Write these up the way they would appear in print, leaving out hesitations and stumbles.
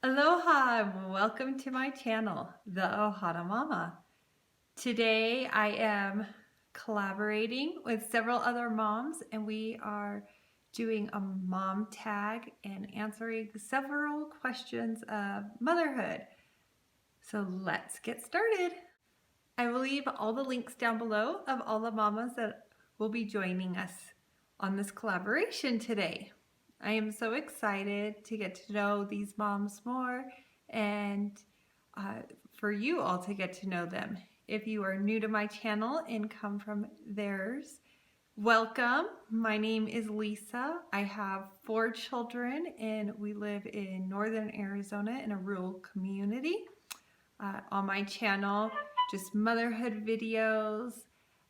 Aloha and welcome to my channel, The Ohana Mama. Today I am collaborating with several other moms and we are doing a mom tag and answering several questions of motherhood. So let's get started. I will leave all the links down below of all the mamas that will be joining us on this collaboration today. I am so excited to get to know these moms more and for you all to get to know them. If you are new to my channel and come from theirs, welcome. My name is Lisa. I have 4 children and we live in northern Arizona in a rural community. On my channel, just motherhood videos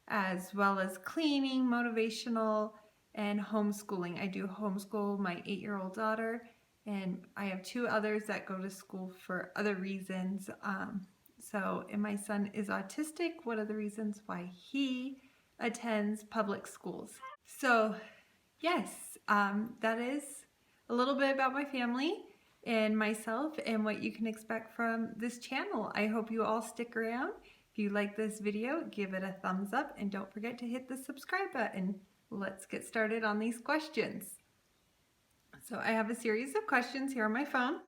as well as cleaning, motivational, and homeschooling. I do homeschool my 8-year-old daughter, and I have 2 others that go to school for other reasons. And my son is autistic, one of the reasons why he attends public schools. So yes, that is a little bit about my family and myself and what you can expect from this channel. I hope you all stick around. If you like this video, give it a thumbs up and don't forget to hit the subscribe button. Let's get started on these questions. So I have a series of questions here on my phone.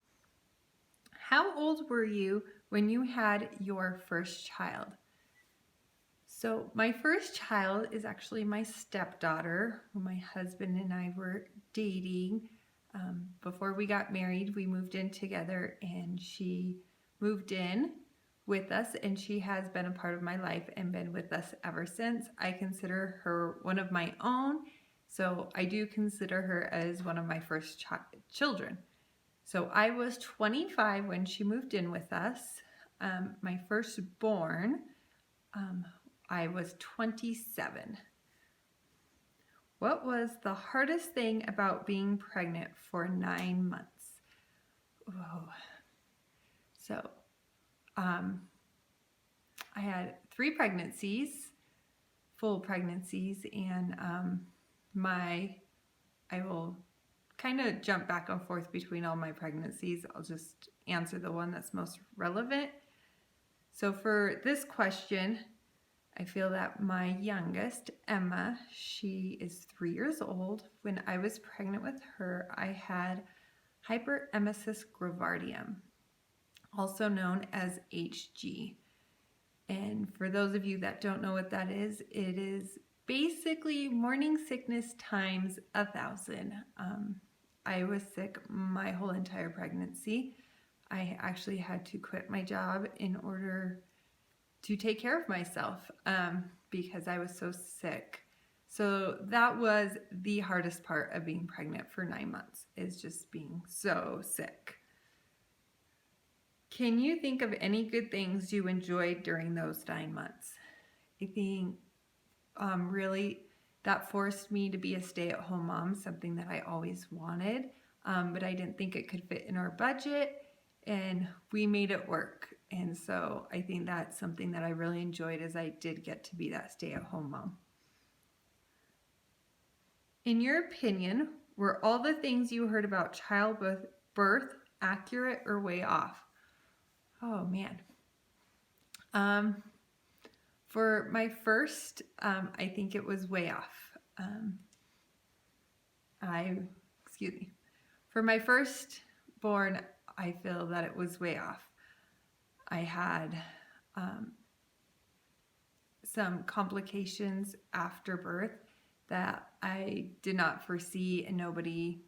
How old were you when you had your first child? So my first child is actually my stepdaughter, who my husband and I were dating. Before we got married, we moved in together and she moved in with us and she has been a part of my life and been with us ever since. I consider her one of my own, so I do consider her as one of my first children. So I was 25 when she moved in with us. My firstborn, I was 27. What was the hardest thing about being pregnant for 9 months? Whoa. So, I had 3 pregnancies, full pregnancies, and I will kind of jump back and forth between all my pregnancies. I'll just answer the one that's most relevant. So for this question, I feel that my youngest, Emma, she is 3 years old. When I was pregnant with her, I had hyperemesis gravidarum, also known as HG. And for those of you that don't know what that is, it is basically morning sickness times 1,000. I was sick my whole entire pregnancy. I actually had to quit my job in order to take care of myself because I was so sick. So that was the hardest part of being pregnant for 9 months, is just being so sick. Can you think of any good things you enjoyed during those 9 months? I think really that forced me to be a stay-at-home mom, something that I always wanted, but I didn't think it could fit in our budget, and we made it work. And so I think that's something that I really enjoyed, as I did get to be that stay-at-home mom. In your opinion, were all the things you heard about childbirth accurate or way off? Oh man. For my first, I think it was way off. For my firstborn, I feel that it was way off. I had some complications after birth that I did not foresee and nobody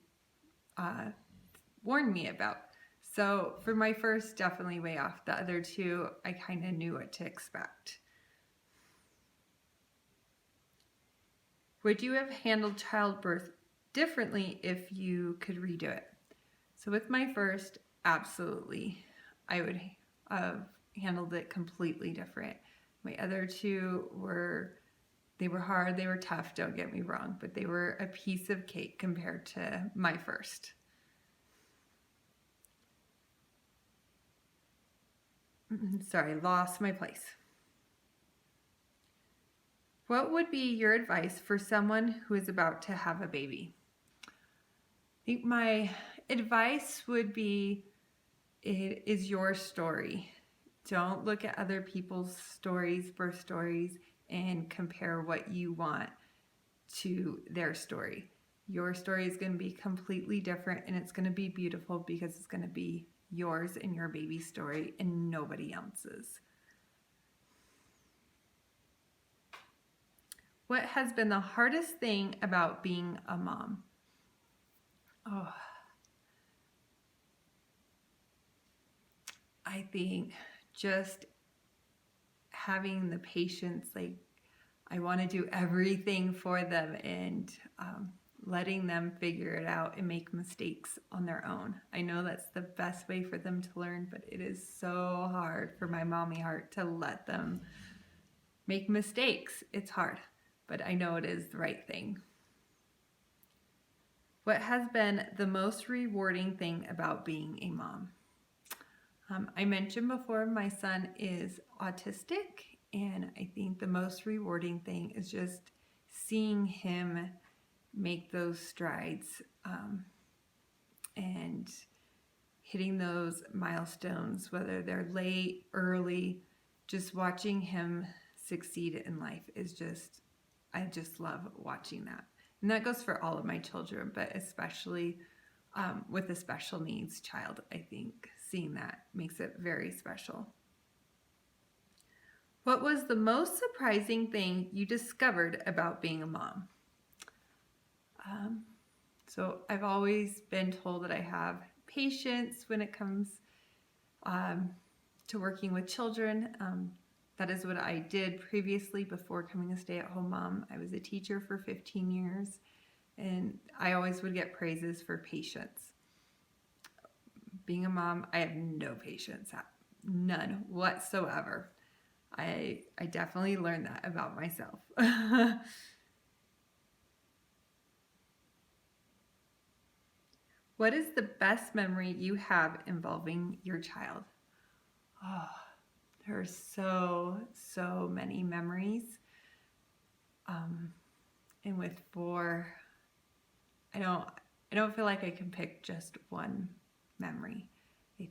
warned me about. So for my first, definitely way off. The other 2, I kind of knew what to expect. Would you have handled childbirth differently if you could redo it? So with my first, absolutely. I would have handled it completely different. My other 2 were hard, they were tough, don't get me wrong, but they were a piece of cake compared to my first. Sorry, lost my place. What would be your advice for someone who is about to have a baby? I think my advice would be It is your story. Don't look at other people's stories, birth stories, and compare what you want to their story. Your story is going to be completely different, and it's going to be beautiful because it's going to be yours and your baby's story and nobody else's. What has been the hardest thing about being a mom? Oh, I think just having the patience, like I want to do everything for them, and letting them figure it out and make mistakes on their own. I know that's the best way for them to learn, but it is so hard for my mommy heart to let them make mistakes. It's hard, but I know it is the right thing. What has been the most rewarding thing about being a mom? I mentioned before my son is autistic, and I think the most rewarding thing is just seeing him make those strides and hitting those milestones, whether they're late, early, just watching him succeed in life is just, I just love watching that. And that goes for all of my children, but especially with a special needs child, I think seeing that makes it very special. What was the most surprising thing you discovered about being a mom? So I've always been told that I have patience when it comes to working with children. That is what I did previously before becoming a stay-at-home mom. I was a teacher for 15 years, and I always would get praises for patience. Being a mom, I have no patience, none whatsoever. I definitely learned that about myself. What is the best memory you have involving your child? Oh, there are so many memories. And with 4, I don't feel like I can pick just one memory. I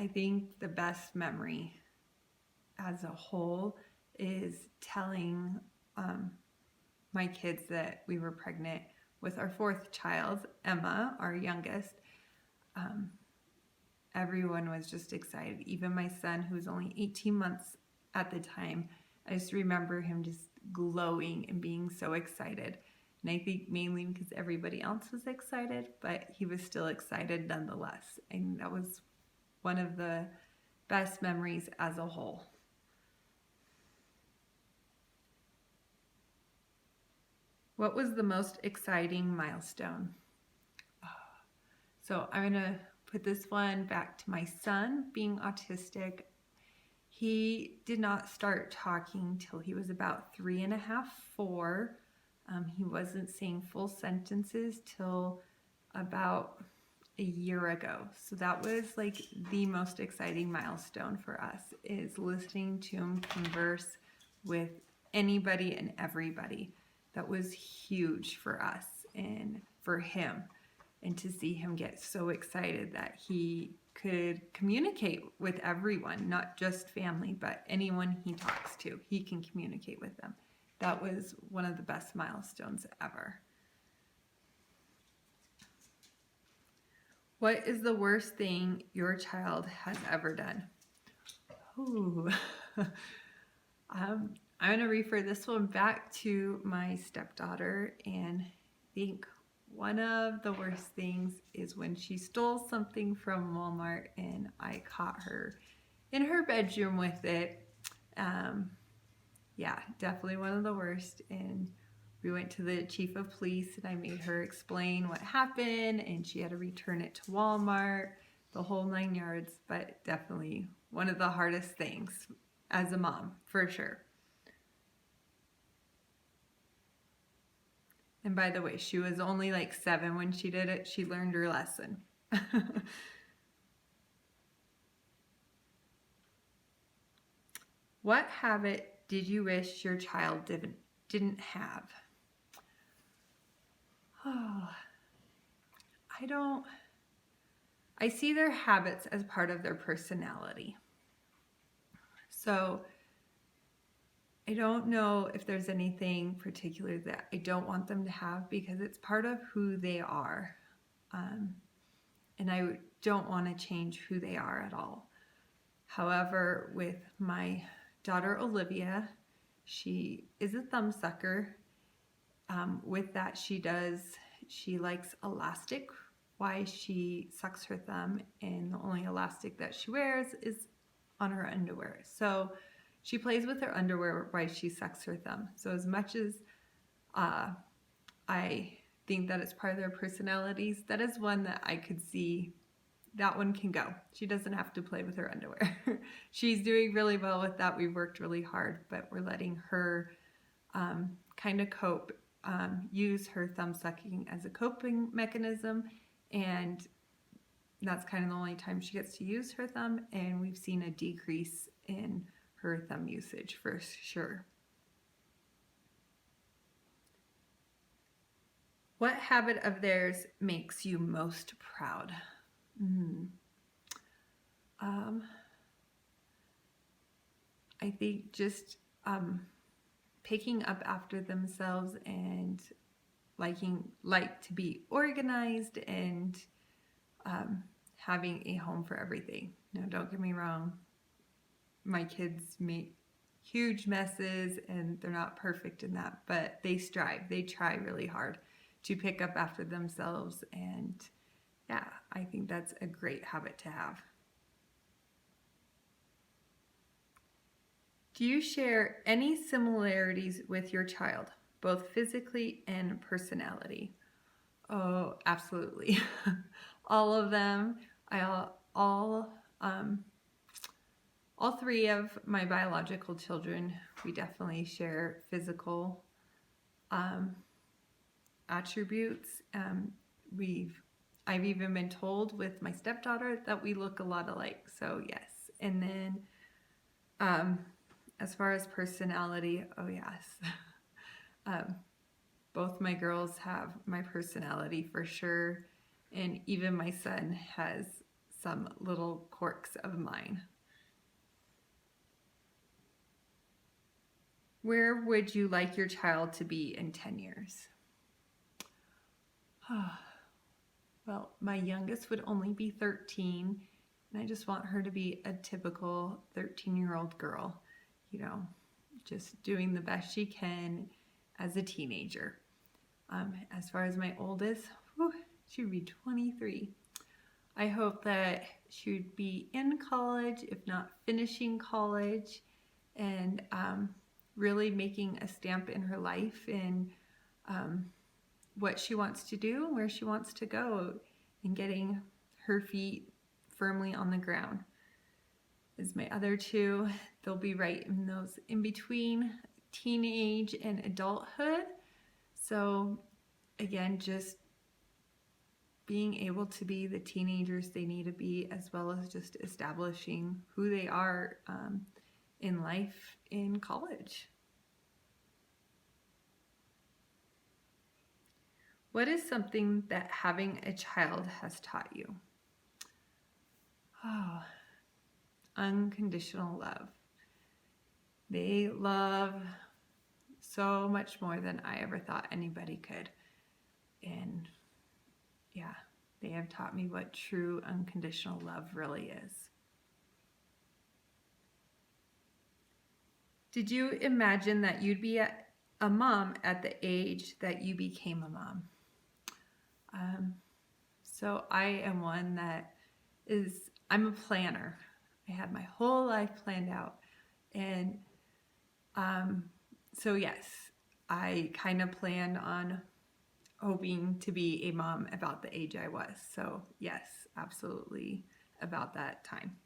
think the best memory as a whole is telling my kids that we were pregnant with our 4th child, Emma, our youngest. Everyone was just excited. Even my son, who was only 18 months at the time, I just remember him just glowing and being so excited. And I think mainly because everybody else was excited, but he was still excited nonetheless. And that was one of the best memories as a whole. What was the most exciting milestone? So I'm going to put this one back to my son being autistic. He did not start talking till he was about 3.5, 4. He wasn't saying full sentences till about a year ago. So that was like the most exciting milestone for us, is listening to him converse with anybody and everybody. That was huge for us and for him. And to see him get so excited that he could communicate with everyone, not just family, but anyone he talks to, he can communicate with them. That was one of the best milestones ever. What is the worst thing your child has ever done? Ooh. I'm going to refer this one back to my stepdaughter, and I think one of the worst things is when she stole something from Walmart and I caught her in her bedroom with it. Yeah, definitely one of the worst. And we went to the chief of police and I made her explain what happened, and she had to return it to Walmart, the whole 9 yards. But definitely one of the hardest things as a mom, for sure. And by the way, she was only like 7 when she did it. She learned her lesson. What habit did you wish your child didn't have? I see their habits as part of their personality. So I don't know if there's anything particular that I don't want them to have, because it's part of who they are. And I don't want to change who they are at all. However, with my daughter Olivia, she is a thumb sucker. With that, she likes elastic. Why she sucks her thumb, and the only elastic that she wears is on her underwear. So she plays with her underwear while she sucks her thumb. So as much as I think that it's part of their personalities, that is one that I could see that one can go. She doesn't have to play with her underwear. She's doing really well with that. We've worked really hard, but we're letting her kind of cope, use her thumb sucking as a coping mechanism, and that's kind of the only time she gets to use her thumb, and we've seen a decrease in her thumb usage for sure. What habit of theirs makes you most proud? I think just picking up after themselves and like to be organized and having a home for everything. Now, don't get me wrong, my kids make huge messes and they're not perfect in that, but they strive. They try really hard to pick up after themselves, and yeah, I think that's a great habit to have. Do you share any similarities with your child, both physically and personality? Oh, absolutely. All of them. All three of my biological children, we definitely share physical attributes. I've even been told with my stepdaughter that we look a lot alike. So yes. And then as far as personality, oh yes. Both my girls have my personality for sure. And even my son has some little quirks of mine. Where would you like your child to be in 10 years? Well, my youngest would only be 13, and I just want her to be a typical 13-year-old girl, you know, just doing the best she can as a teenager. As far as my oldest, she would be 23. I hope that she would be in college, if not finishing college, and really making a stamp in her life and what she wants to do, where she wants to go, and getting her feet firmly on the ground. As my other two, they'll be right in those in between teenage and adulthood. So again, just being able to be the teenagers they need to be, as well as just establishing who they are in life in college. What is something that having a child has taught you? Oh, unconditional love. They love so much more than I ever thought anybody could. And yeah, they have taught me what true unconditional love really is. Did you imagine that you'd be a mom at the age that you became a mom? So I am one that I'm a planner. I had my whole life planned out. And so yes, I kind of planned on hoping to be a mom about the age I was. So yes, absolutely about that time.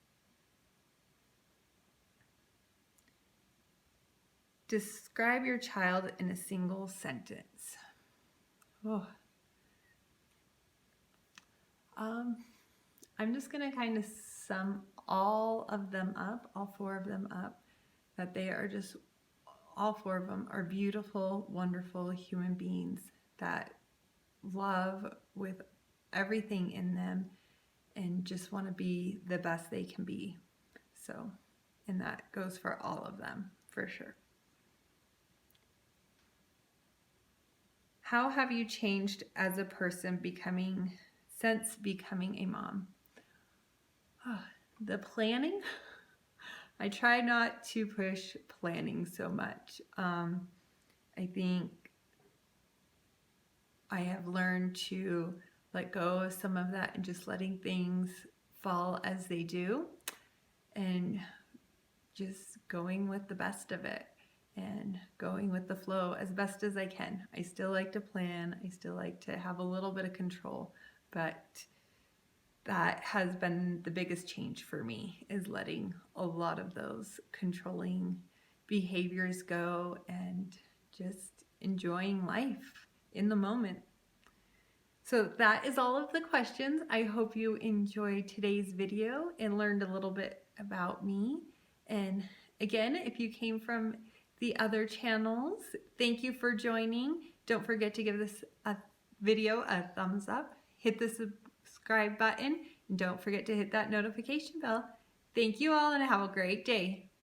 Describe your child in a single sentence. Oh. I'm just going to kind of sum all of them up, all four of them up, that they are just, all four of them are beautiful, wonderful human beings that love with everything in them and just want to be the best they can be. So, and that goes for all of them, for sure. How have you changed as a person since becoming a mom? The planning. I try not to push planning so much. I think I have learned to let go of some of that and just letting things fall as they do and just going with the best of it and going with the flow as best as I can. I still like to plan. I still like to have a little bit of control, but that has been the biggest change for me, is letting a lot of those controlling behaviors go and just enjoying life in the moment. So that is all of the questions. I hope you enjoyed today's video and learned a little bit about me. And again, if you came from the other channels, thank you for joining. Don't forget to give this video a thumbs up, hit the subscribe button, and don't forget to hit that notification bell. Thank you all and have a great day.